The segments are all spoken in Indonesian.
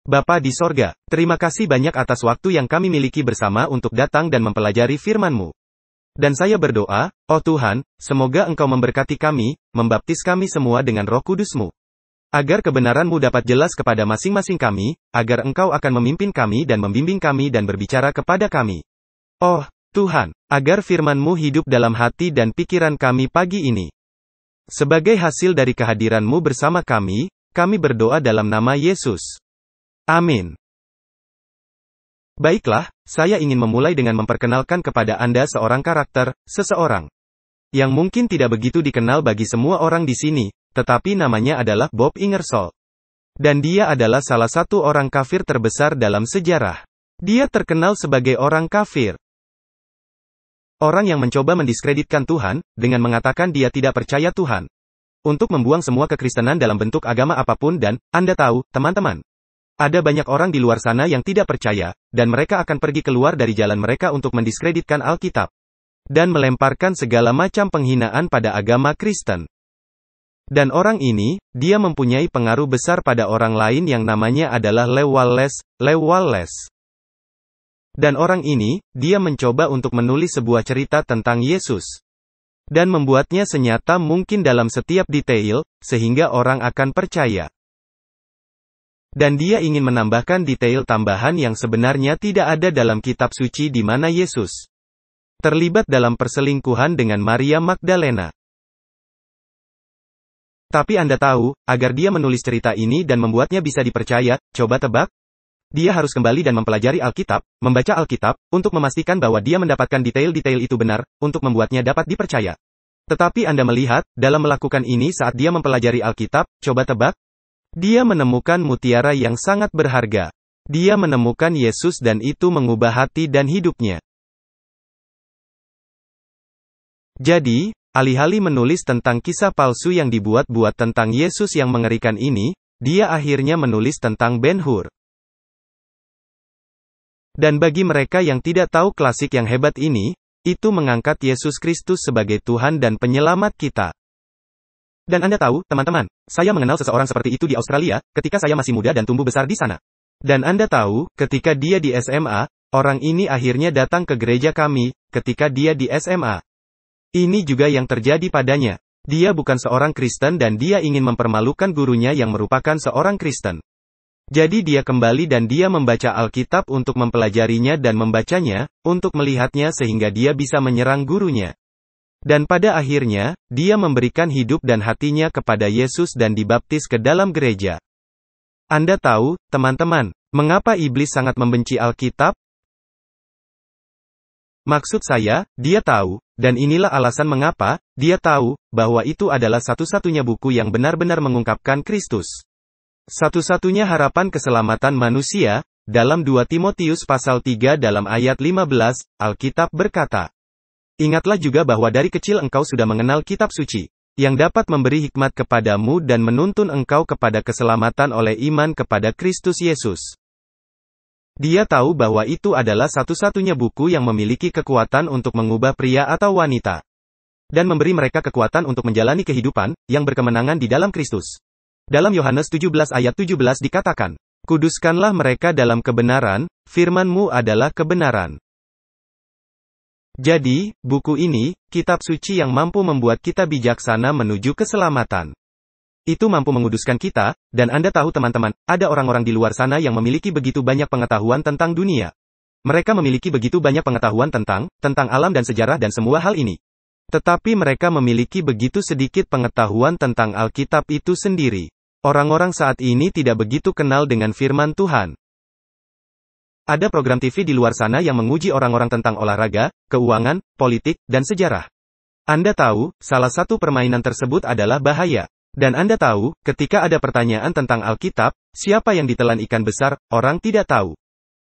Bapa di sorga, terima kasih banyak atas waktu yang kami miliki bersama untuk datang dan mempelajari firman-Mu. Dan saya berdoa, oh Tuhan, semoga Engkau memberkati kami, membaptis kami semua dengan Roh Kudus-Mu. Agar kebenaran-Mu dapat jelas kepada masing-masing kami, agar Engkau akan memimpin kami dan membimbing kami dan berbicara kepada kami. Oh, Tuhan, agar firman-Mu hidup dalam hati dan pikiran kami pagi ini. Sebagai hasil dari kehadiran-Mu bersama kami berdoa dalam nama Yesus. Amin. Baiklah, saya ingin memulai dengan memperkenalkan kepada Anda seorang karakter, seseorang yang mungkin tidak begitu dikenal bagi semua orang di sini, tetapi namanya adalah Bob Ingersoll. Dan dia adalah salah satu orang kafir terbesar dalam sejarah. Dia terkenal sebagai orang kafir. Orang yang mencoba mendiskreditkan Tuhan, dengan mengatakan dia tidak percaya Tuhan. Untuk membuang semua kekristenan dalam bentuk agama apapun dan, Anda tahu, teman-teman. Ada banyak orang di luar sana yang tidak percaya, dan mereka akan pergi keluar dari jalan mereka untuk mendiskreditkan Alkitab. Dan melemparkan segala macam penghinaan pada agama Kristen. Dan orang ini, dia mempunyai pengaruh besar pada orang lain yang namanya adalah Lew Wallace. Dan orang ini, dia mencoba untuk menulis sebuah cerita tentang Yesus. Dan membuatnya senyata mungkin dalam setiap detail, sehingga orang akan percaya. Dan dia ingin menambahkan detail tambahan yang sebenarnya tidak ada dalam kitab suci di mana Yesus terlibat dalam perselingkuhan dengan Maria Magdalena. Tapi Anda tahu, agar dia menulis cerita ini dan membuatnya bisa dipercaya, coba tebak? Dia harus kembali dan mempelajari Alkitab, membaca Alkitab, untuk memastikan bahwa dia mendapatkan detail-detail itu benar, untuk membuatnya dapat dipercaya. Tetapi Anda melihat, dalam melakukan ini saat dia mempelajari Alkitab, coba tebak? Dia menemukan mutiara yang sangat berharga. Dia menemukan Yesus dan itu mengubah hati dan hidupnya. Jadi, alih-alih menulis tentang kisah palsu yang dibuat-buat tentang Yesus yang mengerikan ini, dia akhirnya menulis tentang Ben-Hur. Dan bagi mereka yang tidak tahu klasik yang hebat ini, itu mengangkat Yesus Kristus sebagai Tuhan dan Penyelamat kita. Dan Anda tahu, teman-teman, saya mengenal seseorang seperti itu di Australia, ketika saya masih muda dan tumbuh besar di sana. Dan Anda tahu, ketika dia di SMA, orang ini akhirnya datang ke gereja kami, ketika dia di SMA. Ini juga yang terjadi padanya. Dia bukan seorang Kristen dan dia ingin mempermalukan gurunya yang merupakan seorang Kristen. Jadi dia kembali dan dia membaca Alkitab untuk mempelajarinya dan membacanya, untuk melihatnya sehingga dia bisa menyerang gurunya. Dan pada akhirnya, dia memberikan hidup dan hatinya kepada Yesus dan dibaptis ke dalam gereja. Anda tahu, teman-teman, mengapa iblis sangat membenci Alkitab? Maksud saya, dia tahu, dan inilah alasan mengapa, dia tahu, bahwa itu adalah satu-satunya buku yang benar-benar mengungkapkan Kristus. Satu-satunya harapan keselamatan manusia, dalam 2 Timotius pasal 3 dalam ayat 15, Alkitab berkata, ingatlah juga bahwa dari kecil engkau sudah mengenal kitab suci, yang dapat memberi hikmat kepadamu dan menuntun engkau kepada keselamatan oleh iman kepada Kristus Yesus. Dia tahu bahwa itu adalah satu-satunya buku yang memiliki kekuatan untuk mengubah pria atau wanita. Dan memberi mereka kekuatan untuk menjalani kehidupan, yang berkemenangan di dalam Kristus. Dalam Yohanes 17 ayat 17 dikatakan, kuduskanlah mereka dalam kebenaran, firman-Mu adalah kebenaran. Jadi, buku ini, kitab suci yang mampu membuat kita bijaksana menuju keselamatan. Itu mampu menguduskan kita, dan Anda tahu teman-teman, ada orang-orang di luar sana yang memiliki begitu banyak pengetahuan tentang dunia. Mereka memiliki begitu banyak pengetahuan tentang alam dan sejarah dan semua hal ini. Tetapi mereka memiliki begitu sedikit pengetahuan tentang Alkitab itu sendiri. Orang-orang saat ini tidak begitu kenal dengan firman Tuhan. Ada program TV di luar sana yang menguji orang-orang tentang olahraga, keuangan, politik, dan sejarah. Anda tahu, salah satu permainan tersebut adalah bahaya. Dan Anda tahu, ketika ada pertanyaan tentang Alkitab, siapa yang ditelan ikan besar, orang tidak tahu.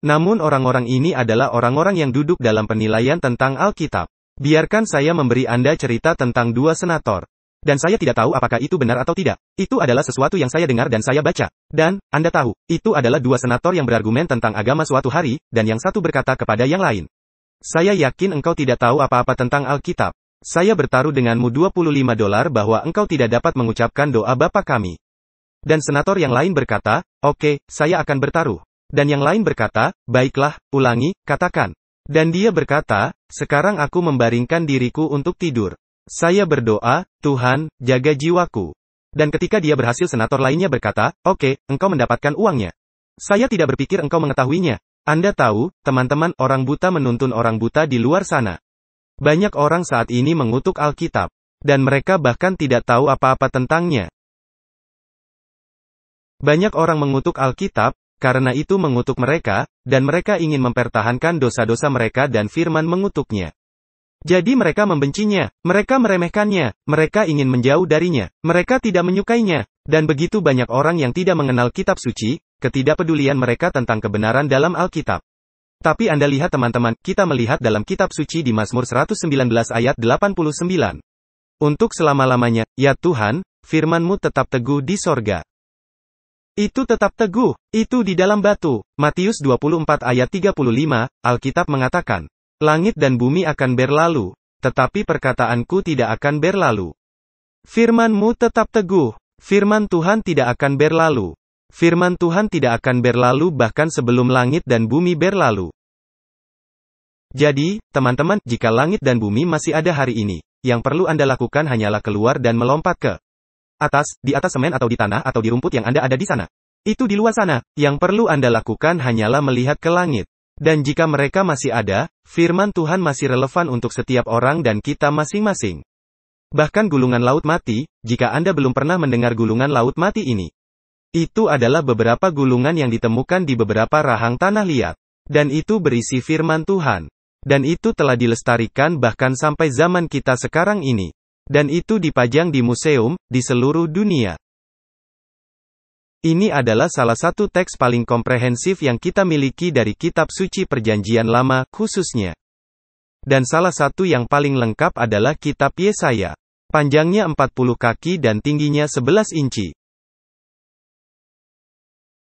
Namun orang-orang ini adalah orang-orang yang duduk dalam penilaian tentang Alkitab. Biarkan saya memberi Anda cerita tentang 2 senator. Dan saya tidak tahu apakah itu benar atau tidak. Itu adalah sesuatu yang saya dengar dan saya baca. Dan, Anda tahu, itu adalah 2 senator yang berargumen tentang agama suatu hari, dan yang satu berkata kepada yang lain. Saya yakin engkau tidak tahu apa-apa tentang Alkitab. Saya bertaruh denganmu $25 bahwa engkau tidak dapat mengucapkan doa Bapa kami. Dan senator yang lain berkata, "Oke, saya akan bertaruh." Dan yang lain berkata, "Baiklah, ulangi, katakan." Dan dia berkata, "Sekarang aku membaringkan diriku untuk tidur. Saya berdoa, Tuhan, jaga jiwaku." Dan ketika dia berhasil, senator lainnya berkata, "Oke, engkau mendapatkan uangnya. Saya tidak berpikir engkau mengetahuinya." Anda tahu, teman-teman, orang buta menuntun orang buta di luar sana. Banyak orang saat ini mengutuk Alkitab. Dan mereka bahkan tidak tahu apa-apa tentangnya. Banyak orang mengutuk Alkitab, karena itu mengutuk mereka, dan mereka ingin mempertahankan dosa-dosa mereka dan firman mengutuknya. Jadi mereka membencinya, mereka meremehkannya, mereka ingin menjauh darinya, mereka tidak menyukainya, dan begitu banyak orang yang tidak mengenal kitab suci, ketidakpedulian mereka tentang kebenaran dalam Alkitab. Tapi Anda lihat teman-teman, kita melihat dalam kitab suci di Mazmur 119 ayat 89. Untuk selama-lamanya, ya Tuhan, firman-Mu tetap teguh di sorga. Itu tetap teguh, itu di dalam batu. Matius 24 ayat 35, Alkitab mengatakan, "Langit dan bumi akan berlalu, tetapi perkataanku tidak akan berlalu." Firman-Mu tetap teguh. Firman Tuhan tidak akan berlalu. Firman Tuhan tidak akan berlalu bahkan sebelum langit dan bumi berlalu. Jadi, teman-teman, jika langit dan bumi masih ada hari ini, yang perlu Anda lakukan hanyalah keluar dan melompat ke atas, di atas semen atau di tanah atau di rumput yang Anda ada di sana. Itu di luar sana. Yang perlu Anda lakukan hanyalah melihat ke langit. Dan jika mereka masih ada, firman Tuhan masih relevan untuk setiap orang dan kita masing-masing. Bahkan gulungan laut mati, jika Anda belum pernah mendengar gulungan laut mati ini. Itu adalah beberapa gulungan yang ditemukan di beberapa rahang tanah liat. Dan itu berisi firman Tuhan. Dan itu telah dilestarikan bahkan sampai zaman kita sekarang ini. Dan itu dipajang di museum, di seluruh dunia. Ini adalah salah satu teks paling komprehensif yang kita miliki dari kitab suci Perjanjian Lama, khususnya. Dan salah satu yang paling lengkap adalah kitab Yesaya. Panjangnya 40 kaki dan tingginya 11 inci.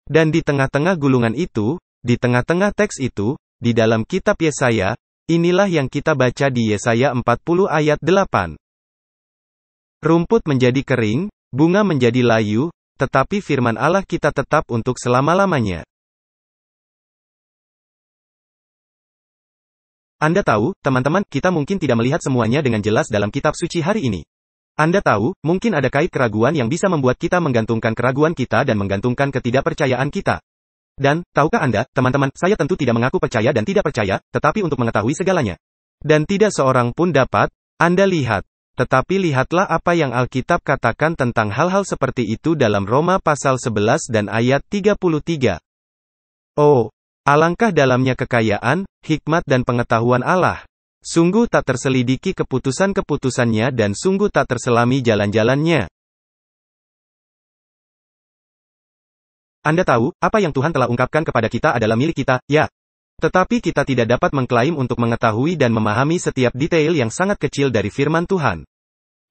Dan di tengah-tengah gulungan itu, di tengah-tengah teks itu, di dalam kitab Yesaya, inilah yang kita baca di Yesaya 40 ayat 8. Rumput menjadi kering, bunga menjadi layu, tetapi firman Allah kita tetap untuk selama-lamanya. Anda tahu, teman-teman, kita mungkin tidak melihat semuanya dengan jelas dalam kitab suci hari ini. Anda tahu, mungkin ada kait keraguan yang bisa membuat kita menggantungkan keraguan kita dan menggantungkan ketidakpercayaan kita. Dan, tahukah Anda, teman-teman, saya tentu tidak mengaku percaya dan tidak percaya, tetapi untuk mengetahui segalanya. Dan tidak seorang pun dapat, Anda lihat. Tetapi lihatlah apa yang Alkitab katakan tentang hal-hal seperti itu dalam Roma pasal 11 dan ayat 33. Oh, alangkah dalamnya kekayaan, hikmat dan pengetahuan Allah. Sungguh tak terselidiki keputusan-keputusannya dan sungguh tak terselami jalan-jalannya. Anda tahu, apa yang Tuhan telah ungkapkan kepada kita adalah milik kita, ya. Tetapi kita tidak dapat mengklaim untuk mengetahui dan memahami setiap detail yang sangat kecil dari firman Tuhan.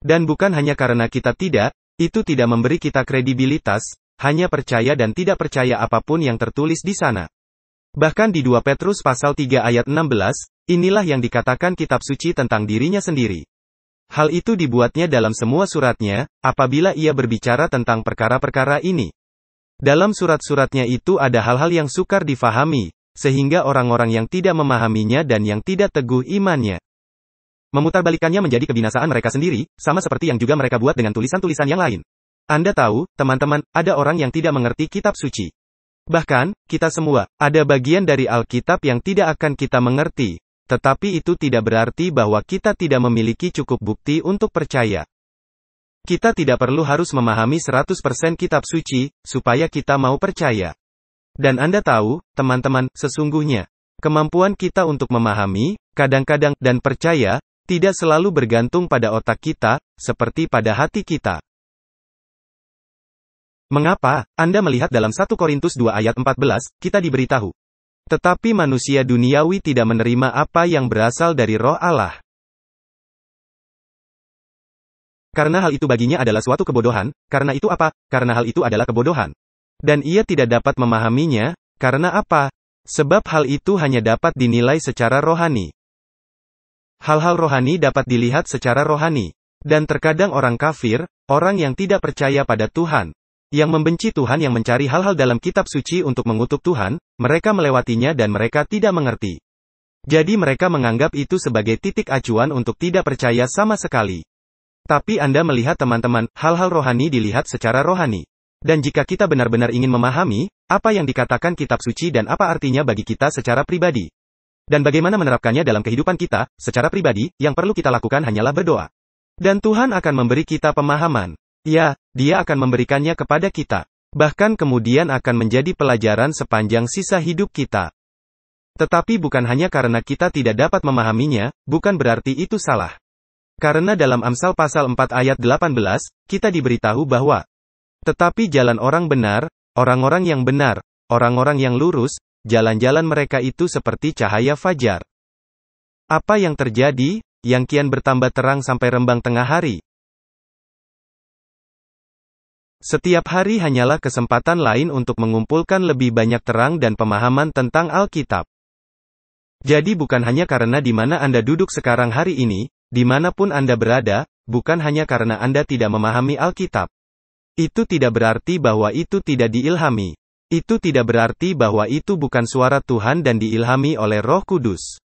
Dan bukan hanya karena kita tidak, itu tidak memberi kita kredibilitas, hanya percaya dan tidak percaya apapun yang tertulis di sana. Bahkan di 2 Petrus pasal 3 ayat 16, inilah yang dikatakan kitab suci tentang dirinya sendiri. Hal itu dibuatnya dalam semua suratnya, apabila ia berbicara tentang perkara-perkara ini. Dalam surat-suratnya itu ada hal-hal yang sukar difahami, sehingga orang-orang yang tidak memahaminya dan yang tidak teguh imannya memutarbalikannya menjadi kebinasaan mereka sendiri, sama seperti yang juga mereka buat dengan tulisan-tulisan yang lain. Anda tahu, teman-teman, ada orang yang tidak mengerti kitab suci. Bahkan, kita semua, ada bagian dari Alkitab yang tidak akan kita mengerti. Tetapi itu tidak berarti bahwa kita tidak memiliki cukup bukti untuk percaya. Kita tidak perlu harus memahami 100% kitab suci, supaya kita mau percaya. Dan Anda tahu, teman-teman, sesungguhnya, kemampuan kita untuk memahami, kadang-kadang, dan percaya, tidak selalu bergantung pada otak kita, seperti pada hati kita. Mengapa? Anda melihat dalam 1 Korintus 2 ayat 14, kita diberitahu. Tetapi manusia duniawi tidak menerima apa yang berasal dari Roh Allah. Karena hal itu baginya adalah suatu kebodohan, karena itu apa? Karena hal itu adalah kebodohan. Dan ia tidak dapat memahaminya, karena apa? Sebab hal itu hanya dapat dinilai secara rohani. Hal-hal rohani dapat dilihat secara rohani. Dan terkadang orang kafir, orang yang tidak percaya pada Tuhan, yang membenci Tuhan yang mencari hal-hal dalam kitab suci untuk mengutuk Tuhan, mereka melewatinya dan mereka tidak mengerti. Jadi mereka menganggap itu sebagai titik acuan untuk tidak percaya sama sekali. Tapi Anda melihat teman-teman, hal-hal rohani dilihat secara rohani. Dan jika kita benar-benar ingin memahami, apa yang dikatakan kitab suci dan apa artinya bagi kita secara pribadi. Dan bagaimana menerapkannya dalam kehidupan kita, secara pribadi, yang perlu kita lakukan hanyalah berdoa. Dan Tuhan akan memberi kita pemahaman. Ya, Dia akan memberikannya kepada kita. Bahkan kemudian akan menjadi pelajaran sepanjang sisa hidup kita. Tetapi bukan hanya karena kita tidak dapat memahaminya, bukan berarti itu salah. Karena dalam Amsal pasal 4 ayat 18, kita diberitahu bahwa, tetapi jalan orang benar, orang-orang yang benar, orang-orang yang lurus, jalan-jalan mereka itu seperti cahaya fajar. Apa yang terjadi, yang kian bertambah terang sampai rembang tengah hari? Setiap hari hanyalah kesempatan lain untuk mengumpulkan lebih banyak terang dan pemahaman tentang Alkitab. Jadi bukan hanya karena di mana Anda duduk sekarang hari ini, dimanapun Anda berada, bukan hanya karena Anda tidak memahami Alkitab. Itu tidak berarti bahwa itu tidak diilhami. Itu tidak berarti bahwa itu bukan suara Tuhan dan diilhami oleh Roh Kudus.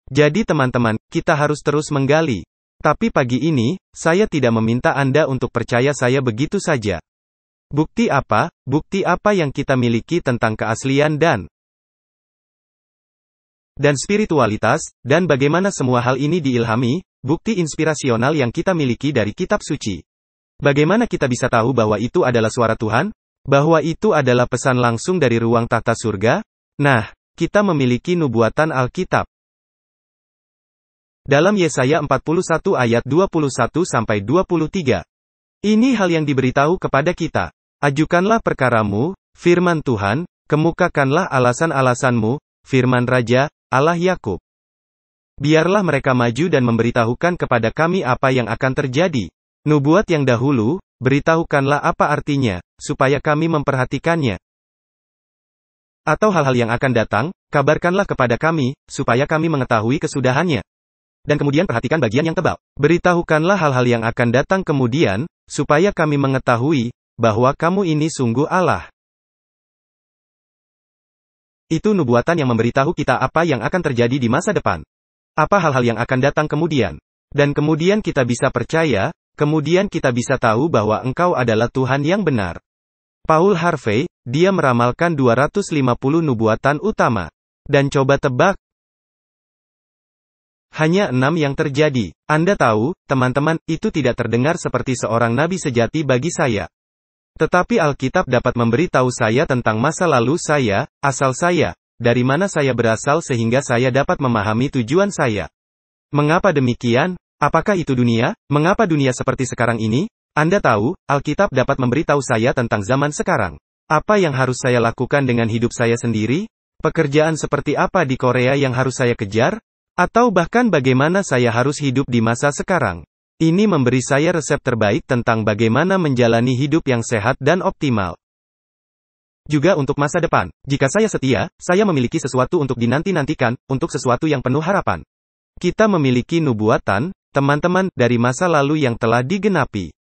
Jadi teman-teman, kita harus terus menggali. Tapi pagi ini, saya tidak meminta Anda untuk percaya saya begitu saja. Bukti apa yang kita miliki tentang keaslian dan spiritualitas, dan bagaimana semua hal ini diilhami, bukti inspirasional yang kita miliki dari kitab suci. Bagaimana kita bisa tahu bahwa itu adalah suara Tuhan? Bahwa itu adalah pesan langsung dari ruang tahta surga? Nah, kita memiliki nubuatan Alkitab. Dalam Yesaya 41 ayat 21-23. Ini hal yang diberitahu kepada kita. Ajukanlah perkaramu, firman Tuhan, kemukakanlah alasan-alasanmu, firman Raja, Allah Yakub. Biarlah mereka maju dan memberitahukan kepada kami apa yang akan terjadi. Nubuat yang dahulu, beritahukanlah apa artinya, supaya kami memperhatikannya. Atau hal-hal yang akan datang, kabarkanlah kepada kami, supaya kami mengetahui kesudahannya. Dan kemudian perhatikan bagian yang tebal. Beritahukanlah hal-hal yang akan datang kemudian, supaya kami mengetahui, bahwa kamu ini sungguh Allah. Itu nubuatan yang memberitahu kita apa yang akan terjadi di masa depan. Apa hal-hal yang akan datang kemudian. Dan kemudian kita bisa percaya, kemudian kita bisa tahu bahwa Engkau adalah Tuhan yang benar. Paul Harvey, dia meramalkan 250 nubuatan utama. Dan coba tebak, hanya 6 yang terjadi. Anda tahu, teman-teman, itu tidak terdengar seperti seorang nabi sejati bagi saya. Tetapi Alkitab dapat memberitahu saya tentang masa lalu saya, asal saya, dari mana saya berasal sehingga saya dapat memahami tujuan saya. Mengapa demikian? Apakah itu dunia? Mengapa dunia seperti sekarang ini? Anda tahu, Alkitab dapat memberitahu saya tentang zaman sekarang. Apa yang harus saya lakukan dengan hidup saya sendiri? Pekerjaan seperti apa di Korea yang harus saya kejar? Atau bahkan bagaimana saya harus hidup di masa sekarang. Ini memberi saya resep terbaik tentang bagaimana menjalani hidup yang sehat dan optimal. Juga untuk masa depan. Jika saya setia, saya memiliki sesuatu untuk dinanti-nantikan, untuk sesuatu yang penuh harapan. Kita memiliki nubuatan, teman-teman, dari masa lalu yang telah digenapi.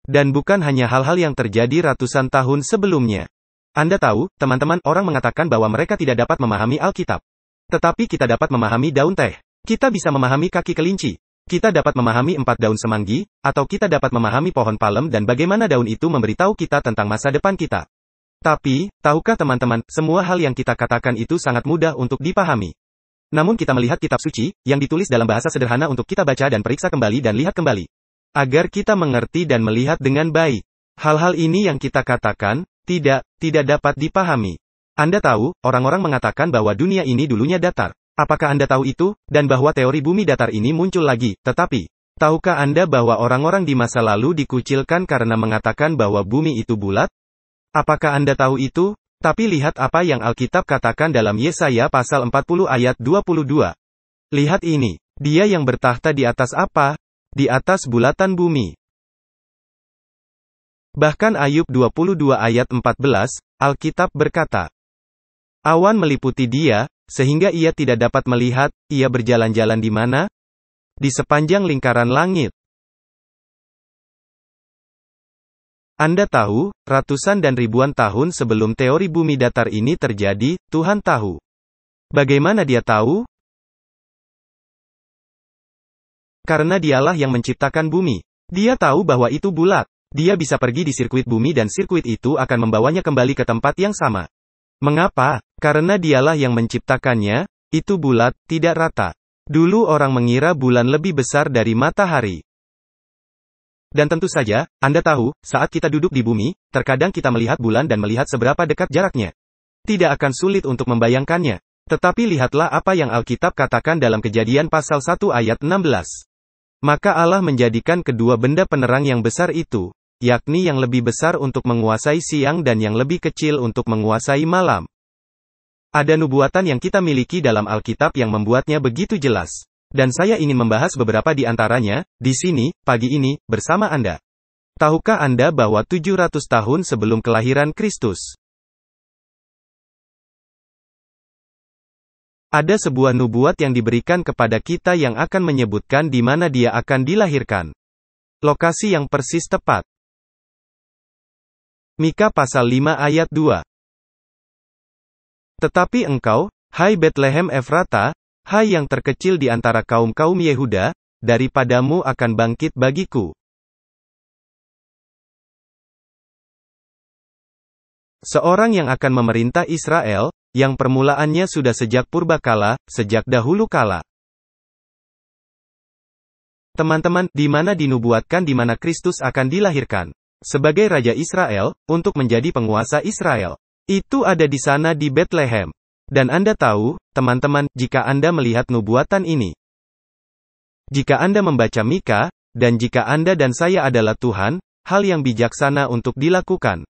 Dan bukan hanya hal-hal yang terjadi ratusan tahun sebelumnya. Anda tahu, teman-teman, orang mengatakan bahwa mereka tidak dapat memahami Alkitab. Tetapi kita dapat memahami daun teh. Kita bisa memahami kaki kelinci. Kita dapat memahami 4 daun semanggi, atau kita dapat memahami pohon palem dan bagaimana daun itu memberitahu kita tentang masa depan kita. Tapi, tahukah teman-teman, semua hal yang kita katakan itu sangat mudah untuk dipahami. Namun kita melihat kitab suci, yang ditulis dalam bahasa sederhana untuk kita baca dan periksa kembali dan lihat kembali. Agar kita mengerti dan melihat dengan baik. Hal-hal ini yang kita katakan, tidak dapat dipahami. Anda tahu, orang-orang mengatakan bahwa dunia ini dulunya datar. Apakah Anda tahu itu? Dan bahwa teori bumi datar ini muncul lagi, tetapi, tahukah Anda bahwa orang-orang di masa lalu dikucilkan karena mengatakan bahwa bumi itu bulat? Apakah Anda tahu itu? Tapi lihat apa yang Alkitab katakan dalam Yesaya pasal 40 ayat 22. Lihat ini, Dia yang bertahta di atas apa? Di atas bulatan bumi. Bahkan Ayub 22 ayat 14, Alkitab berkata, awan meliputi dia, sehingga ia tidak dapat melihat, ia berjalan-jalan di mana? Di sepanjang lingkaran langit. Anda tahu, ratusan dan ribuan tahun sebelum teori bumi datar ini terjadi, Tuhan tahu. Bagaimana Dia tahu? Karena Dialah yang menciptakan bumi. Dia tahu bahwa itu bulat. Dia bisa pergi di sirkuit bumi dan sirkuit itu akan membawanya kembali ke tempat yang sama. Mengapa? Karena Dialah yang menciptakannya, itu bulat, tidak rata. Dulu orang mengira bulan lebih besar dari matahari. Dan tentu saja, Anda tahu, saat kita duduk di bumi, terkadang kita melihat bulan dan melihat seberapa dekat jaraknya. Tidak akan sulit untuk membayangkannya. Tetapi lihatlah apa yang Alkitab katakan dalam Kejadian pasal 1 ayat 16. Maka Allah menjadikan kedua benda penerang yang besar itu, yakni yang lebih besar untuk menguasai siang dan yang lebih kecil untuk menguasai malam. Ada nubuatan yang kita miliki dalam Alkitab yang membuatnya begitu jelas. Dan saya ingin membahas beberapa di antaranya, di sini, pagi ini, bersama Anda. Tahukah Anda bahwa 700 tahun sebelum kelahiran Kristus, ada sebuah nubuat yang diberikan kepada kita yang akan menyebutkan di mana Dia akan dilahirkan. Lokasi yang persis tepat. Mika pasal 5 ayat 2. Tetapi engkau, hai Betlehem Efrata, hai yang terkecil di antara kaum-kaum Yehuda, daripadamu akan bangkit bagiku seorang yang akan memerintah Israel, yang permulaannya sudah sejak purbakala, sejak dahulu kala. Teman-teman, di mana dinubuatkan di mana Kristus akan dilahirkan sebagai Raja Israel, untuk menjadi penguasa Israel. Itu ada di sana di Bethlehem. Dan Anda tahu, teman-teman, jika Anda melihat nubuatan ini, jika Anda membaca Mika, dan jika Anda dan saya adalah Tuhan, hal yang bijaksana untuk dilakukan.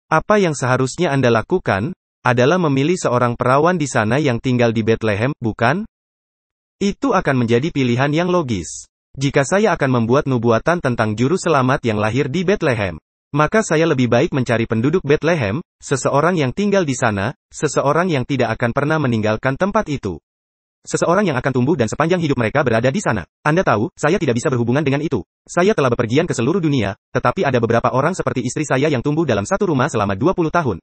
Apa yang seharusnya Anda lakukan, adalah memilih seorang perawan di sana yang tinggal di Bethlehem, bukan? Itu akan menjadi pilihan yang logis. Jika saya akan membuat nubuatan tentang juru selamat yang lahir di Bethlehem, maka saya lebih baik mencari penduduk Bethlehem, seseorang yang tinggal di sana, seseorang yang tidak akan pernah meninggalkan tempat itu. Seseorang yang akan tumbuh dan sepanjang hidup mereka berada di sana. Anda tahu, saya tidak bisa berhubungan dengan itu. Saya telah bepergian ke seluruh dunia, tetapi ada beberapa orang seperti istri saya yang tumbuh dalam satu rumah selama 20 tahun.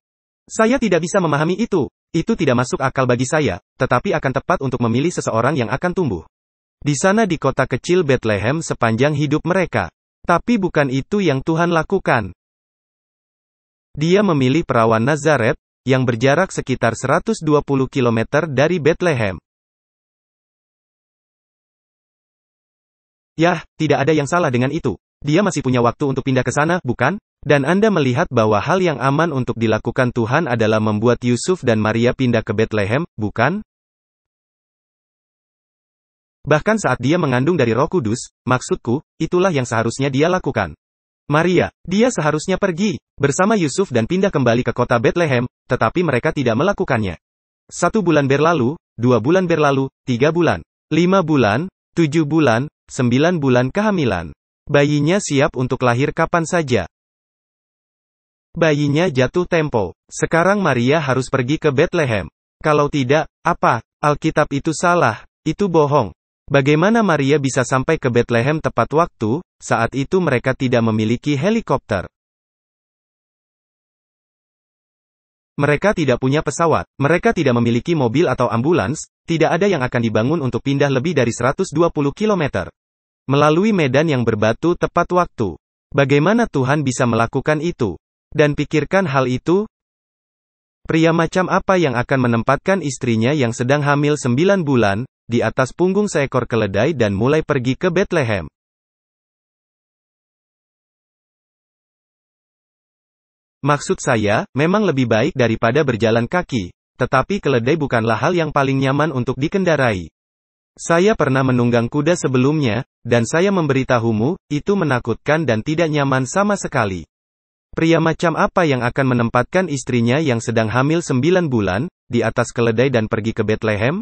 Saya tidak bisa memahami itu. Itu tidak masuk akal bagi saya, tetapi akan tepat untuk memilih seseorang yang akan tumbuh di sana di kota kecil Bethlehem sepanjang hidup mereka. Tapi bukan itu yang Tuhan lakukan. Dia memilih perawan Nazaret, yang berjarak sekitar 120 km dari Bethlehem. Yah, tidak ada yang salah dengan itu. Dia masih punya waktu untuk pindah ke sana, bukan? Dan Anda melihat bahwa hal yang aman untuk dilakukan Tuhan adalah membuat Yusuf dan Maria pindah ke Bethlehem, bukan? Bahkan saat dia mengandung dari Roh Kudus, maksudku, itulah yang seharusnya dia lakukan. Maria, dia seharusnya pergi bersama Yusuf dan pindah kembali ke kota Bethlehem, tetapi mereka tidak melakukannya. 1 bulan berlalu, 2 bulan berlalu, 3 bulan, 5 bulan, 7 bulan, 9 bulan kehamilan. Bayinya siap untuk lahir kapan saja. Bayinya jatuh tempo. Sekarang Maria harus pergi ke Bethlehem. Kalau tidak, apa? Alkitab itu salah, itu bohong. Bagaimana Maria bisa sampai ke Bethlehem tepat waktu? Saat itu mereka tidak memiliki helikopter. Mereka tidak punya pesawat. Mereka tidak memiliki mobil atau ambulans. Tidak ada yang akan dibangun untuk pindah lebih dari 120 km melalui medan yang berbatu tepat waktu. Bagaimana Tuhan bisa melakukan itu? Dan pikirkan hal itu. Pria macam apa yang akan menempatkan istrinya yang sedang hamil 9 bulan, di atas punggung seekor keledai dan mulai pergi ke Bethlehem? Maksud saya, memang lebih baik daripada berjalan kaki. Tetapi keledai bukanlah hal yang paling nyaman untuk dikendarai. Saya pernah menunggang kuda sebelumnya, dan saya memberitahumu, itu menakutkan dan tidak nyaman sama sekali. Pria macam apa yang akan menempatkan istrinya yang sedang hamil 9 bulan, di atas keledai dan pergi ke Bethlehem?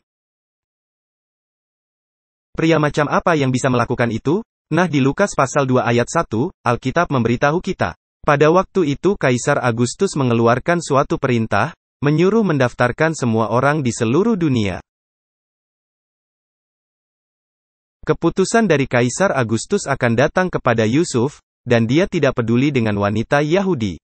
Pria macam apa yang bisa melakukan itu? Nah, di Lukas pasal 2 ayat 1, Alkitab memberitahu kita. Pada waktu itu Kaisar Agustus mengeluarkan suatu perintah, menyuruh mendaftarkan semua orang di seluruh dunia. Keputusan dari Kaisar Agustus akan datang kepada Yusuf, dan dia tidak peduli dengan wanita Yahudi.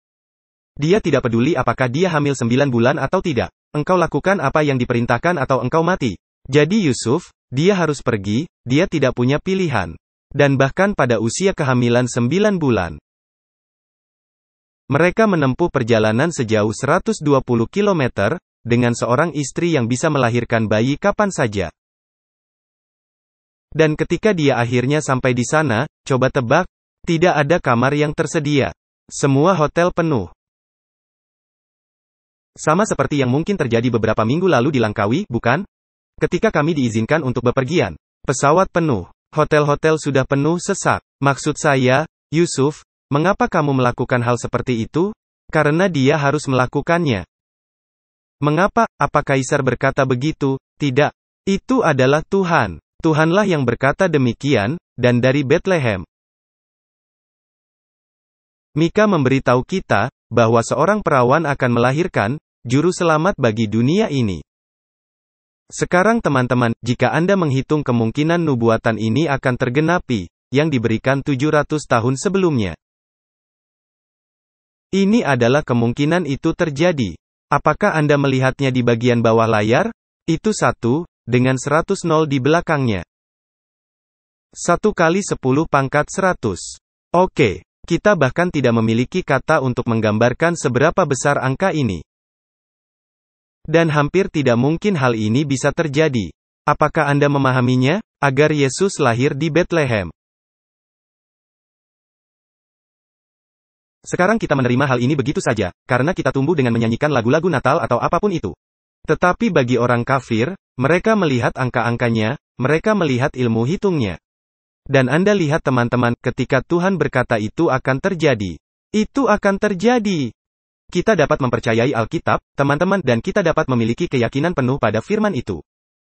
Dia tidak peduli apakah dia hamil 9 bulan atau tidak. Engkau lakukan apa yang diperintahkan atau engkau mati. Jadi Yusuf, dia harus pergi, dia tidak punya pilihan. Dan bahkan pada usia kehamilan 9 bulan. Mereka menempuh perjalanan sejauh 120 km, dengan seorang istri yang bisa melahirkan bayi kapan saja. Dan ketika dia akhirnya sampai di sana, coba tebak, tidak ada kamar yang tersedia. Semua hotel penuh. Sama seperti yang mungkin terjadi beberapa minggu lalu di Langkawi, bukan? Ketika kami diizinkan untuk bepergian, pesawat penuh, hotel-hotel sudah penuh sesak. Maksud saya, Yusuf, mengapa kamu melakukan hal seperti itu? Karena dia harus melakukannya. Mengapa? Apa Kaisar berkata begitu? Tidak. Itu adalah Tuhan. Tuhanlah yang berkata demikian, dan dari Bethlehem. Mika memberitahu kita, bahwa seorang perawan akan melahirkan, juru selamat bagi dunia ini. Sekarang teman-teman, jika Anda menghitung kemungkinan nubuatan ini akan tergenapi, yang diberikan 700 tahun sebelumnya. Ini adalah kemungkinan itu terjadi. Apakah Anda melihatnya di bagian bawah layar? Itu 1, dengan 100 nol di belakangnya. 1 kali 10 pangkat 100. Oke, kita bahkan tidak memiliki kata untuk menggambarkan seberapa besar angka ini. Dan hampir tidak mungkin hal ini bisa terjadi. Apakah Anda memahaminya? Agar Yesus lahir di Bethlehem. Sekarang kita menerima hal ini begitu saja, karena kita tumbuh dengan menyanyikan lagu-lagu Natal atau apapun itu. Tetapi bagi orang kafir, mereka melihat angka-angkanya, mereka melihat ilmu hitungnya. Dan Anda lihat teman-teman, ketika Tuhan berkata itu akan terjadi. Itu akan terjadi. Kita dapat mempercayai Alkitab, teman-teman, dan kita dapat memiliki keyakinan penuh pada firman itu.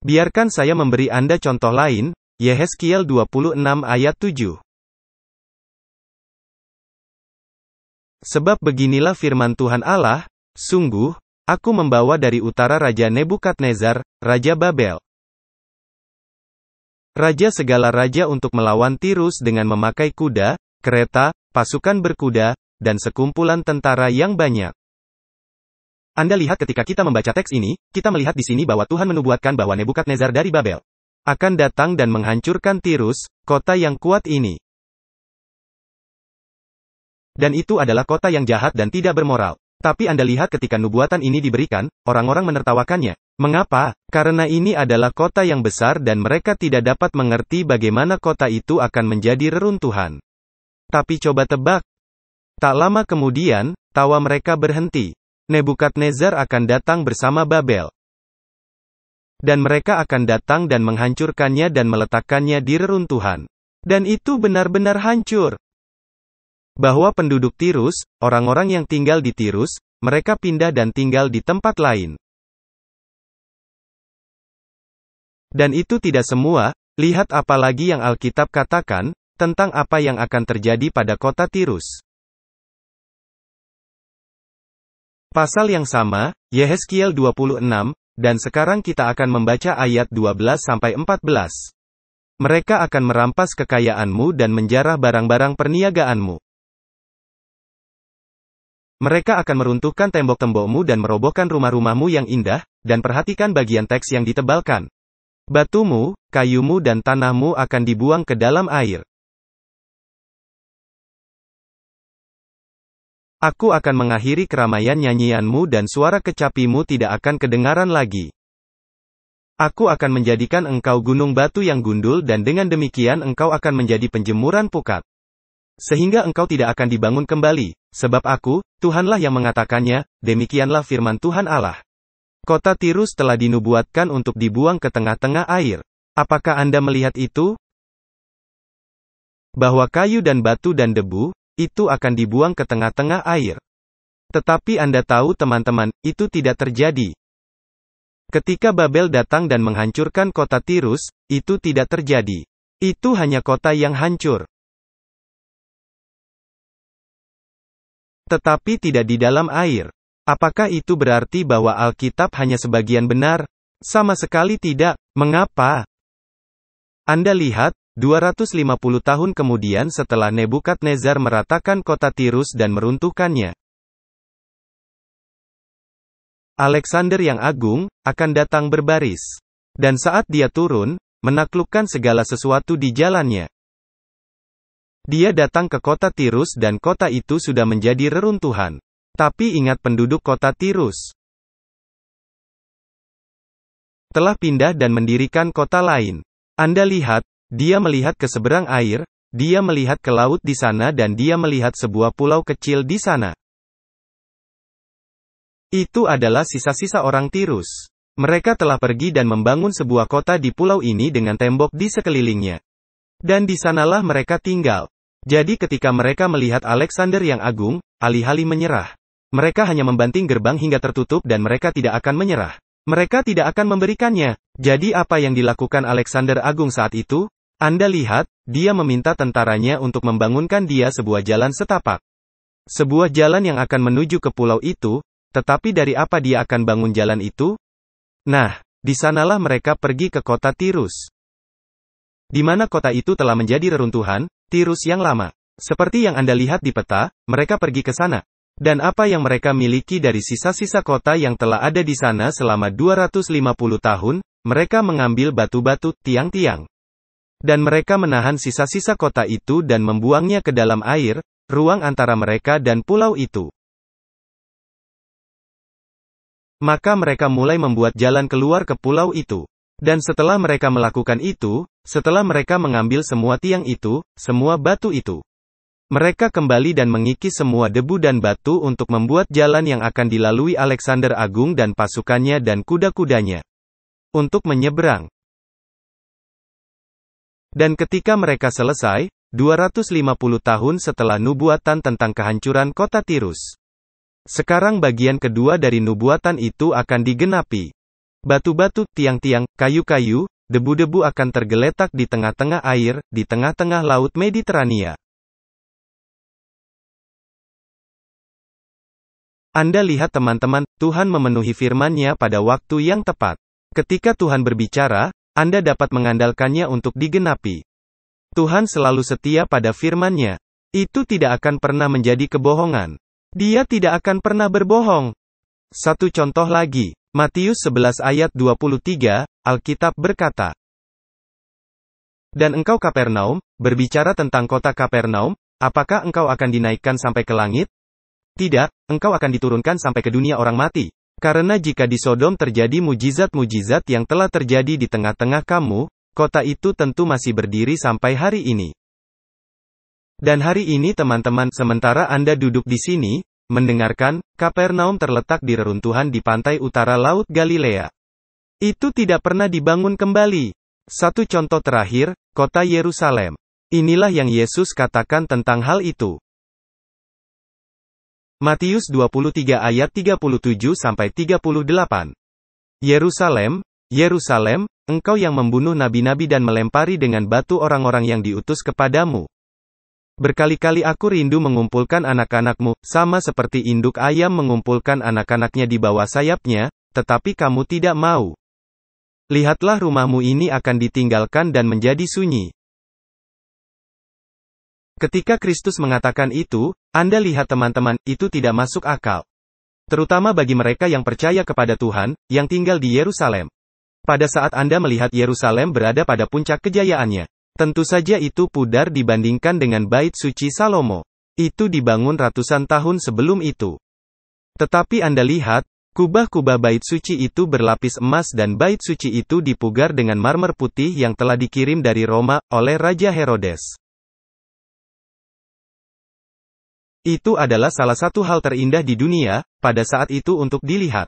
Biarkan saya memberi Anda contoh lain, Yehezkiel 26 ayat 7. Sebab beginilah firman Tuhan Allah, sungguh, aku membawa dari utara Raja Nebukadnezar, Raja Babel. Raja segala raja untuk melawan Tirus dengan memakai kuda, kereta, pasukan berkuda, dan sekumpulan tentara yang banyak. Anda lihat ketika kita membaca teks ini, kita melihat di sini bahwa Tuhan menubuatkan bahwa Nebukadnezar dari Babel akan datang dan menghancurkan Tirus, kota yang kuat ini. Dan itu adalah kota yang jahat dan tidak bermoral. Tapi Anda lihat ketika nubuatan ini diberikan, orang-orang menertawakannya. Mengapa? Karena ini adalah kota yang besar dan mereka tidak dapat mengerti bagaimana kota itu akan menjadi reruntuhan. Tapi coba tebak. Tak lama kemudian, tawa mereka berhenti. Nebukadnezar akan datang bersama Babel. Dan mereka akan datang dan menghancurkannya dan meletakkannya di reruntuhan. Dan itu benar-benar hancur. Bahwa penduduk Tirus, orang-orang yang tinggal di Tirus, mereka pindah dan tinggal di tempat lain. Dan itu tidak semua, lihat apa lagi yang Alkitab katakan, tentang apa yang akan terjadi pada kota Tirus. Pasal yang sama, Yehezkiel 26, dan sekarang kita akan membaca ayat 12-14. Mereka akan merampas kekayaanmu dan menjarah barang-barang perniagaanmu. Mereka akan meruntuhkan tembok-tembokmu dan merobohkan rumah-rumahmu yang indah, dan perhatikan bagian teks yang ditebalkan. Batumu, kayumu dan tanahmu akan dibuang ke dalam air. Aku akan mengakhiri keramaian nyanyianmu dan suara kecapimu tidak akan kedengaran lagi. Aku akan menjadikan engkau gunung batu yang gundul dan dengan demikian engkau akan menjadi penjemuran pukat. Sehingga engkau tidak akan dibangun kembali, sebab aku, Tuhanlah yang mengatakannya, demikianlah firman Tuhan Allah. Kota Tirus telah dinubuatkan untuk dibuang ke tengah-tengah air. Apakah Anda melihat itu? Bahwa kayu dan batu dan debu, itu akan dibuang ke tengah-tengah air. Tetapi Anda tahu teman-teman, itu tidak terjadi. Ketika Babel datang dan menghancurkan kota Tirus, itu tidak terjadi. Itu hanya kota yang hancur. Tetapi tidak di dalam air. Apakah itu berarti bahwa Alkitab hanya sebagian benar? Sama sekali tidak. Mengapa? Anda lihat, 250 tahun kemudian setelah Nebukadnezar meratakan kota Tirus dan meruntuhkannya, Alexander yang agung akan datang berbaris. Dan saat dia turun, menaklukkan segala sesuatu di jalannya. Dia datang ke kota Tirus dan kota itu sudah menjadi reruntuhan. Tapi ingat, penduduk kota Tirus telah pindah dan mendirikan kota lain. Anda lihat, dia melihat ke seberang air, dia melihat ke laut di sana dan dia melihat sebuah pulau kecil di sana. Itu adalah sisa-sisa orang Tirus. Mereka telah pergi dan membangun sebuah kota di pulau ini dengan tembok di sekelilingnya. Dan di sanalah mereka tinggal. Jadi ketika mereka melihat Alexander yang agung, alih-alih menyerah, mereka hanya membanting gerbang hingga tertutup dan mereka tidak akan menyerah. Mereka tidak akan memberikannya. Jadi apa yang dilakukan Alexander Agung saat itu? Anda lihat, dia meminta tentaranya untuk membangunkan dia sebuah jalan setapak. Sebuah jalan yang akan menuju ke pulau itu, tetapi dari apa dia akan bangun jalan itu? Nah, di sanalah mereka pergi ke kota Tirus. Di mana kota itu telah menjadi reruntuhan, Tirus yang lama. Seperti yang Anda lihat di peta, mereka pergi ke sana. Dan apa yang mereka miliki dari sisa-sisa kota yang telah ada di sana selama 250 tahun, mereka mengambil batu-batu, tiang-tiang. Dan mereka menahan sisa-sisa kota itu dan membuangnya ke dalam air, ruang antara mereka dan pulau itu. Maka mereka mulai membuat jalan keluar ke pulau itu. Dan setelah mereka melakukan itu, setelah mereka mengambil semua tiang itu, semua batu itu, mereka kembali dan mengikis semua debu dan batu untuk membuat jalan yang akan dilalui Alexander Agung dan pasukannya dan kuda-kudanya untuk menyeberang. Dan ketika mereka selesai, 250 tahun setelah nubuatan tentang kehancuran kota Tirus, sekarang bagian kedua dari nubuatan itu akan digenapi. Batu-batu, tiang-tiang, kayu-kayu, debu-debu akan tergeletak di tengah-tengah air, di tengah-tengah Laut Mediterania. Anda lihat teman-teman, Tuhan memenuhi firman-Nya pada waktu yang tepat. Ketika Tuhan berbicara, Anda dapat mengandalkannya untuk digenapi. Tuhan selalu setia pada firman-Nya. Itu tidak akan pernah menjadi kebohongan. Dia tidak akan pernah berbohong. Satu contoh lagi, Matius 11 ayat 23, Alkitab berkata, "Dan engkau Kapernaum, berbicara tentang kota Kapernaum, apakah engkau akan dinaikkan sampai ke langit? Tidak, engkau akan diturunkan sampai ke dunia orang mati. Karena jika di Sodom terjadi mujizat-mujizat yang telah terjadi di tengah-tengah kamu, kota itu tentu masih berdiri sampai hari ini." Dan hari ini teman-teman, sementara Anda duduk di sini, mendengarkan, Kapernaum terletak di reruntuhan di pantai utara Laut Galilea. Itu tidak pernah dibangun kembali. Satu contoh terakhir, kota Yerusalem. Inilah yang Yesus katakan tentang hal itu. Matius 23 ayat 37-38. Yerusalem, Yerusalem, engkau yang membunuh nabi-nabi dan melempari dengan batu orang-orang yang diutus kepadamu. Berkali-kali aku rindu mengumpulkan anak-anakmu, sama seperti induk ayam mengumpulkan anak-anaknya di bawah sayapnya, tetapi kamu tidak mau. Lihatlah, rumahmu ini akan ditinggalkan dan menjadi sunyi. Ketika Kristus mengatakan itu, Anda lihat teman-teman, itu tidak masuk akal. Terutama bagi mereka yang percaya kepada Tuhan, yang tinggal di Yerusalem. Pada saat Anda melihat Yerusalem berada pada puncak kejayaannya, tentu saja itu pudar dibandingkan dengan Bait Suci Salomo. Itu dibangun ratusan tahun sebelum itu. Tetapi Anda lihat, kubah-kubah Bait Suci itu berlapis emas dan Bait Suci itu dipugar dengan marmer putih yang telah dikirim dari Roma, oleh Raja Herodes. Itu adalah salah satu hal terindah di dunia, pada saat itu untuk dilihat.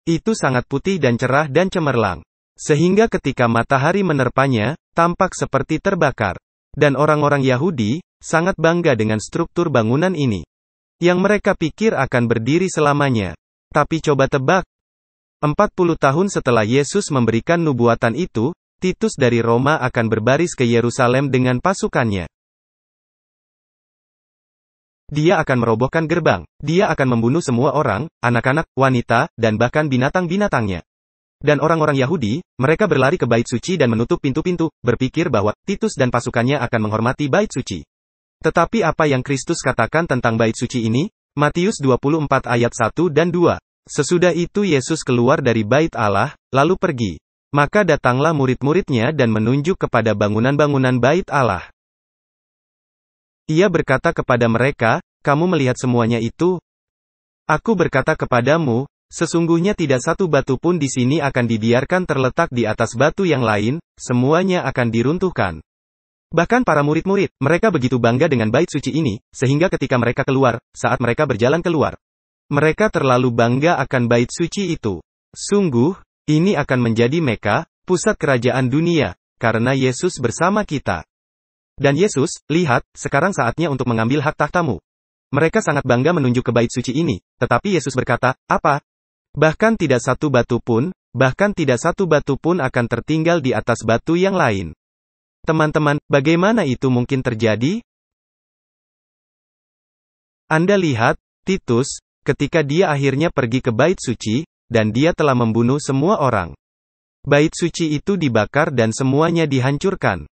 Itu sangat putih dan cerah dan cemerlang. Sehingga ketika matahari menerpanya, tampak seperti terbakar. Dan orang-orang Yahudi, sangat bangga dengan struktur bangunan ini. Yang mereka pikir akan berdiri selamanya. Tapi coba tebak. 40 tahun setelah Yesus memberikan nubuatan itu, Titus dari Roma akan berbaris ke Yerusalem dengan pasukannya. Dia akan merobohkan gerbang. Dia akan membunuh semua orang, anak-anak, wanita, dan bahkan binatang-binatangnya. Dan orang-orang Yahudi, mereka berlari ke bait suci dan menutup pintu-pintu, berpikir bahwa Titus dan pasukannya akan menghormati bait suci. Tetapi apa yang Kristus katakan tentang bait suci ini? Matius 24 ayat 1 dan 2. Sesudah itu Yesus keluar dari bait Allah, lalu pergi. Maka datanglah murid-muridnya dan menunjuk kepada bangunan-bangunan bait Allah. Ia berkata kepada mereka, "Kamu melihat semuanya itu? Aku berkata kepadamu, sesungguhnya tidak satu batu pun di sini akan dibiarkan terletak di atas batu yang lain, semuanya akan diruntuhkan." Bahkan para murid-murid, mereka begitu bangga dengan bait suci ini, sehingga ketika mereka keluar, saat mereka berjalan keluar, mereka terlalu bangga akan bait suci itu. Sungguh, ini akan menjadi Mekah, pusat kerajaan dunia, karena Yesus bersama kita. Dan Yesus, lihat, sekarang saatnya untuk mengambil hak tahtamu. Mereka sangat bangga menunjuk ke bait suci ini, tetapi Yesus berkata, "Apa? Bahkan tidak satu batu pun akan tertinggal di atas batu yang lain." Teman-teman, bagaimana itu mungkin terjadi? Anda lihat, Titus, ketika dia akhirnya pergi ke bait suci, dan dia telah membunuh semua orang. Bait suci itu dibakar dan semuanya dihancurkan.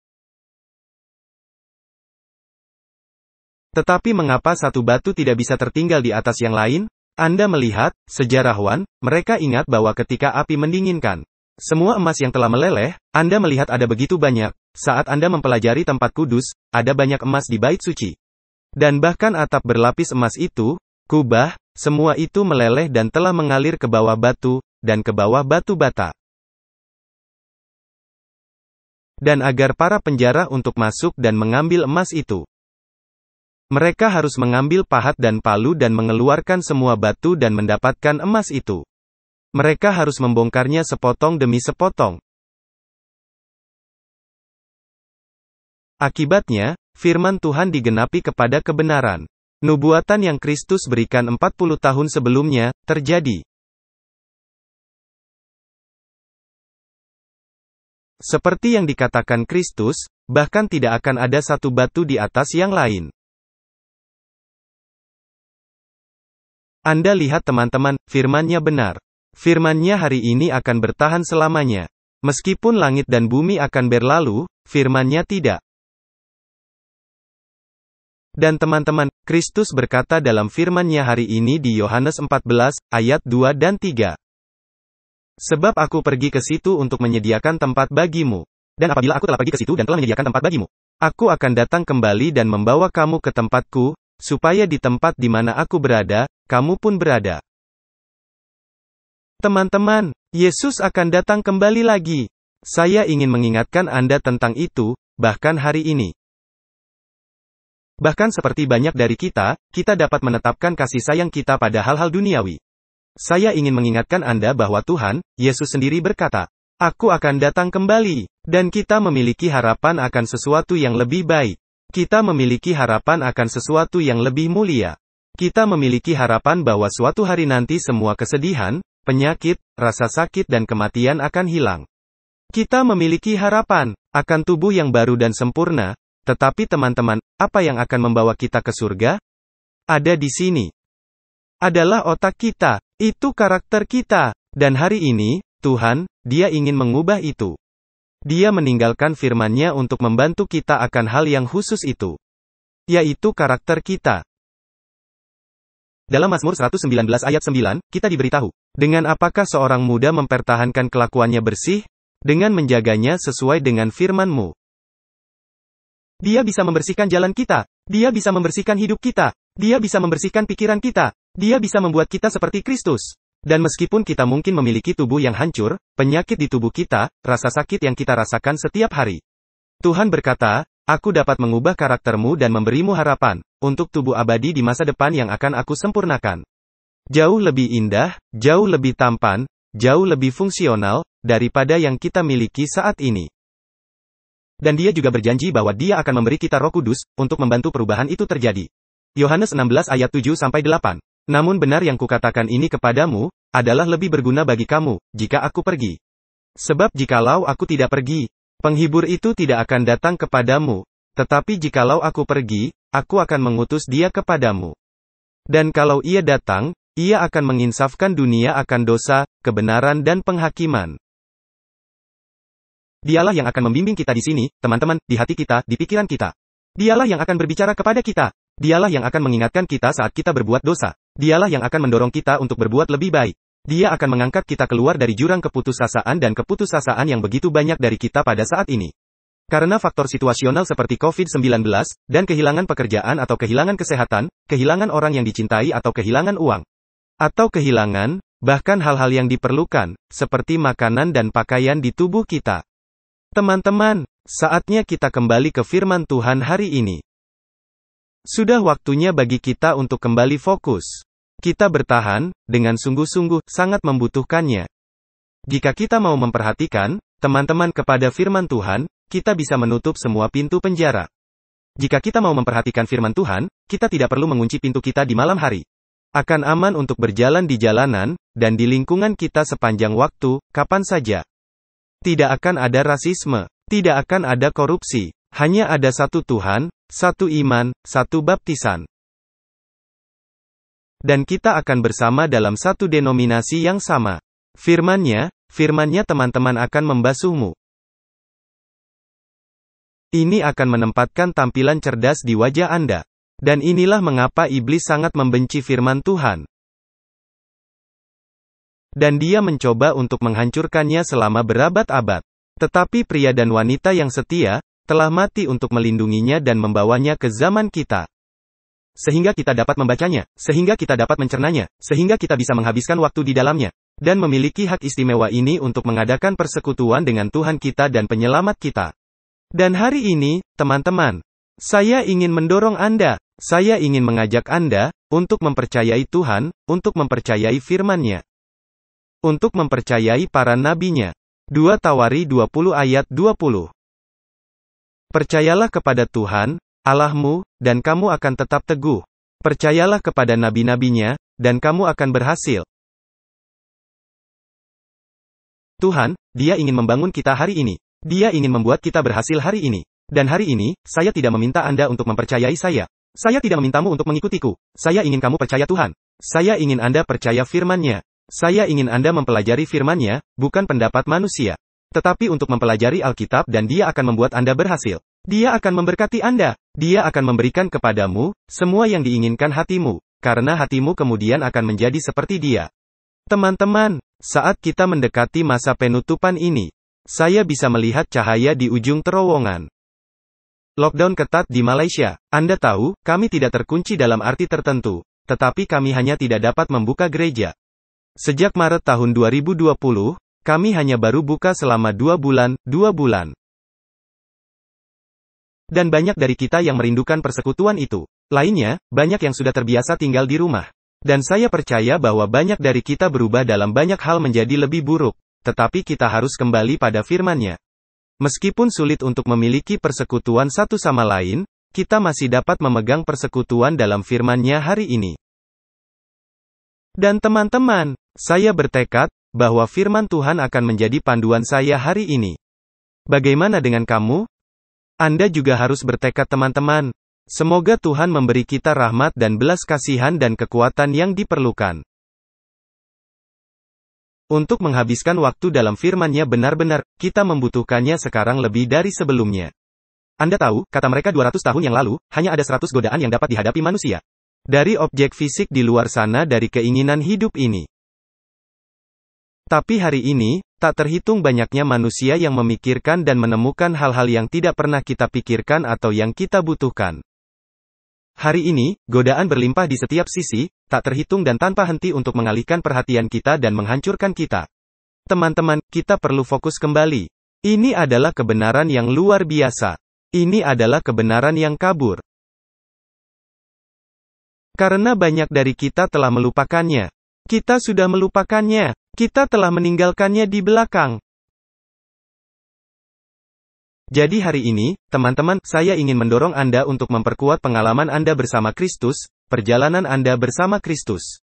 Tetapi mengapa satu batu tidak bisa tertinggal di atas yang lain? Anda melihat, sejarawan, mereka ingat bahwa ketika api mendinginkan semua emas yang telah meleleh, Anda melihat ada begitu banyak. Saat Anda mempelajari tempat kudus, ada banyak emas di bait suci. Dan bahkan atap berlapis emas itu, kubah, semua itu meleleh dan telah mengalir ke bawah batu, dan ke bawah batu bata. Dan agar para penjara untuk masuk dan mengambil emas itu, mereka harus mengambil pahat dan palu dan mengeluarkan semua batu dan mendapatkan emas itu. Mereka harus membongkarnya sepotong demi sepotong. Akibatnya, firman Tuhan digenapi kepada kebenaran. Nubuatan yang Kristus berikan 40 tahun sebelumnya, terjadi. Seperti yang dikatakan Kristus, bahkan tidak akan ada satu batu di atas yang lain. Anda lihat teman-teman, firman-Nya benar. Firman-Nya hari ini akan bertahan selamanya. Meskipun langit dan bumi akan berlalu, firman-Nya tidak. Dan teman-teman, Kristus berkata dalam firman-Nya hari ini di Yohanes 14, ayat 2 dan 3. Sebab aku pergi ke situ untuk menyediakan tempat bagimu. Dan apabila aku telah pergi ke situ dan telah menyediakan tempat bagimu, aku akan datang kembali dan membawa kamu ke tempatku, supaya di tempat di mana aku berada, kamu pun berada. Teman-teman, Yesus akan datang kembali lagi. Saya ingin mengingatkan Anda tentang itu, bahkan hari ini. Bahkan seperti banyak dari kita dapat menetapkan kasih sayang kita pada hal-hal duniawi. Saya ingin mengingatkan Anda bahwa Tuhan, Yesus sendiri berkata, "Aku akan datang kembali," dan kita memiliki harapan akan sesuatu yang lebih baik. Kita memiliki harapan akan sesuatu yang lebih mulia. Kita memiliki harapan bahwa suatu hari nanti semua kesedihan, penyakit, rasa sakit dan kematian akan hilang. Kita memiliki harapan akan tubuh yang baru dan sempurna. Tetapi teman-teman, apa yang akan membawa kita ke surga? Ada di sini. Adalah otak kita. Itu karakter kita. Dan hari ini, Tuhan, Dia ingin mengubah itu. Dia meninggalkan firman-Nya untuk membantu kita akan hal yang khusus itu. Yaitu karakter kita. Dalam Mazmur 119 ayat 9, kita diberitahu, dengan apakah seorang muda mempertahankan kelakuannya bersih? Dengan menjaganya sesuai dengan firman-Mu. Dia bisa membersihkan jalan kita. Dia bisa membersihkan hidup kita. Dia bisa membersihkan pikiran kita. Dia bisa membuat kita seperti Kristus. Dan meskipun kita mungkin memiliki tubuh yang hancur, penyakit di tubuh kita, rasa sakit yang kita rasakan setiap hari, Tuhan berkata, "Aku dapat mengubah karaktermu dan memberimu harapan untuk tubuh abadi di masa depan yang akan aku sempurnakan. Jauh lebih indah, jauh lebih tampan, jauh lebih fungsional daripada yang kita miliki saat ini." Dan Dia juga berjanji bahwa Dia akan memberi kita Roh Kudus untuk membantu perubahan itu terjadi. Yohanes 16 ayat 7-8. Namun benar yang kukatakan ini kepadamu, adalah lebih berguna bagi kamu, jika aku pergi. Sebab jikalau aku tidak pergi, penghibur itu tidak akan datang kepadamu. Tetapi jikalau aku pergi, aku akan mengutus Dia kepadamu. Dan kalau Ia datang, Ia akan menginsafkan dunia akan dosa, kebenaran dan penghakiman. Dialah yang akan membimbing kita di sini, teman-teman, di hati kita, di pikiran kita. Dialah yang akan berbicara kepada kita. Dialah yang akan mengingatkan kita saat kita berbuat dosa. Dialah yang akan mendorong kita untuk berbuat lebih baik. Dia akan mengangkat kita keluar dari jurang keputusasaan dan keputusasaan yang begitu banyak dari kita pada saat ini. Karena faktor situasional seperti COVID-19, dan kehilangan pekerjaan atau kehilangan kesehatan, kehilangan orang yang dicintai atau kehilangan uang. Atau kehilangan, bahkan hal-hal yang diperlukan, seperti makanan dan pakaian di tubuh kita. Teman-teman, saatnya kita kembali ke firman Tuhan hari ini. Sudah waktunya bagi kita untuk kembali fokus. Kita bertahan, dengan sungguh-sungguh, sangat membutuhkannya. Jika kita mau memperhatikan, teman-teman, kepada firman Tuhan, kita bisa menutup semua pintu penjara. Jika kita mau memperhatikan firman Tuhan, kita tidak perlu mengunci pintu kita di malam hari. Akan aman untuk berjalan di jalanan, dan di lingkungan kita sepanjang waktu, kapan saja. Tidak akan ada rasisme. Tidak akan ada korupsi. Hanya ada satu Tuhan, satu iman, satu baptisan. Dan kita akan bersama dalam satu denominasi yang sama. Firman-Nya teman-teman akan membasuhmu. Ini akan menempatkan tampilan cerdas di wajah Anda. Dan inilah mengapa iblis sangat membenci firman Tuhan. Dan dia mencoba untuk menghancurkannya selama berabad-abad. Tetapi pria dan wanita yang setia, telah mati untuk melindunginya dan membawanya ke zaman kita. Sehingga kita dapat membacanya, sehingga kita dapat mencernanya, sehingga kita bisa menghabiskan waktu di dalamnya, dan memiliki hak istimewa ini untuk mengadakan persekutuan dengan Tuhan kita dan penyelamat kita. Dan hari ini, teman-teman, saya ingin mendorong Anda, saya ingin mengajak Anda, untuk mempercayai Tuhan, untuk mempercayai firman-Nya. Untuk mempercayai para nabinya. 2 Tawari 20 ayat 20. Percayalah kepada Tuhan, Allahmu, dan kamu akan tetap teguh. Percayalah kepada nabi-nabinya, dan kamu akan berhasil. Tuhan, Dia ingin membangun kita hari ini. Dia ingin membuat kita berhasil hari ini. Dan hari ini, saya tidak meminta Anda untuk mempercayai saya. Saya tidak memintamu untuk mengikutiku. Saya ingin kamu percaya Tuhan. Saya ingin Anda percaya firman-Nya. Saya ingin Anda mempelajari firman-Nya, bukan pendapat manusia. Tetapi untuk mempelajari Alkitab dan Dia akan membuat Anda berhasil. Dia akan memberkati Anda. Dia akan memberikan kepadamu, semua yang diinginkan hatimu. Karena hatimu kemudian akan menjadi seperti Dia. Teman-teman, saat kita mendekati masa penutupan ini, saya bisa melihat cahaya di ujung terowongan. Lockdown ketat di Malaysia. Anda tahu, kami tidak terkunci dalam arti tertentu. Tetapi kami hanya tidak dapat membuka gereja. Sejak Maret tahun 2020, kami hanya baru buka selama 2 bulan. Dan banyak dari kita yang merindukan persekutuan itu. Lainnya, banyak yang sudah terbiasa tinggal di rumah. Dan saya percaya bahwa banyak dari kita berubah dalam banyak hal menjadi lebih buruk. Tetapi kita harus kembali pada firman-Nya. Meskipun sulit untuk memiliki persekutuan satu sama lain, kita masih dapat memegang persekutuan dalam firman-Nya hari ini. Dan teman-teman, saya bertekad, bahwa firman Tuhan akan menjadi panduan saya hari ini. Bagaimana dengan kamu? Anda juga harus bertekad teman-teman. Semoga Tuhan memberi kita rahmat dan belas kasihan dan kekuatan yang diperlukan. Untuk menghabiskan waktu dalam firman-Nya benar-benar, kita membutuhkannya sekarang lebih dari sebelumnya. Anda tahu, kata mereka 200 tahun yang lalu, hanya ada 100 godaan yang dapat dihadapi manusia. Dari objek fisik di luar sana dari keinginan hidup ini. Tapi hari ini, tak terhitung banyaknya manusia yang memikirkan dan menemukan hal-hal yang tidak pernah kita pikirkan atau yang kita butuhkan. Hari ini, godaan berlimpah di setiap sisi, tak terhitung dan tanpa henti untuk mengalihkan perhatian kita dan menghancurkan kita. Teman-teman, kita perlu fokus kembali. Ini adalah kebenaran yang luar biasa. Ini adalah kebenaran yang kabur. Karena banyak dari kita telah melupakannya. Kita sudah melupakannya. Kita telah meninggalkannya di belakang. Jadi hari ini, teman-teman, saya ingin mendorong Anda untuk memperkuat pengalaman Anda bersama Kristus, perjalanan Anda bersama Kristus.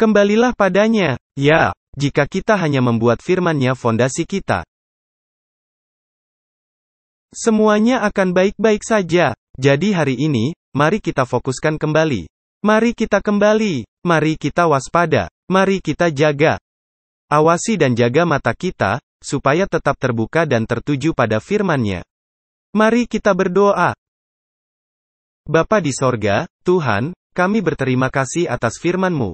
Kembalilah padanya. Ya, jika kita hanya membuat firman-Nya fondasi kita, semuanya akan baik-baik saja. Jadi hari ini, mari kita fokuskan kembali. Mari kita kembali. Mari kita waspada. Mari kita jaga. Awasi dan jaga mata kita, supaya tetap terbuka dan tertuju pada firman-Nya. Mari kita berdoa. Bapa di sorga, Tuhan, kami berterima kasih atas firman-Mu.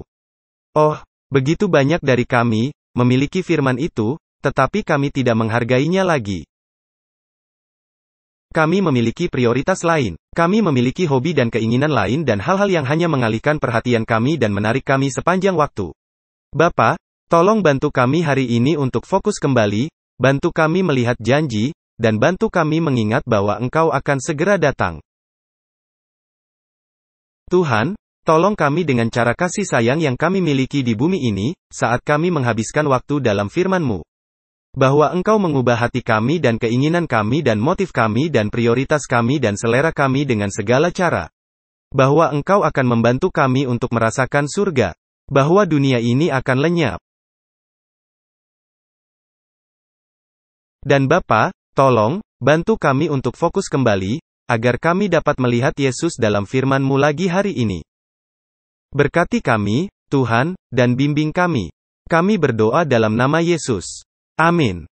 Oh, begitu banyak dari kami, memiliki firman itu, tetapi kami tidak menghargainya lagi. Kami memiliki prioritas lain. Kami memiliki hobi dan keinginan lain dan hal-hal yang hanya mengalihkan perhatian kami dan menarik kami sepanjang waktu. Bapa, tolong bantu kami hari ini untuk fokus kembali, bantu kami melihat janji, dan bantu kami mengingat bahwa Engkau akan segera datang. Tuhan, tolong kami dengan cara kasih sayang yang kami miliki di bumi ini, saat kami menghabiskan waktu dalam firman-Mu. Bahwa Engkau mengubah hati kami dan keinginan kami dan motif kami dan prioritas kami dan selera kami dengan segala cara. Bahwa Engkau akan membantu kami untuk merasakan surga. Bahwa dunia ini akan lenyap. Dan Bapa, tolong, bantu kami untuk fokus kembali, agar kami dapat melihat Yesus dalam firman-Mu lagi hari ini. Berkati kami, Tuhan, dan bimbing kami. Kami berdoa dalam nama Yesus. Amin.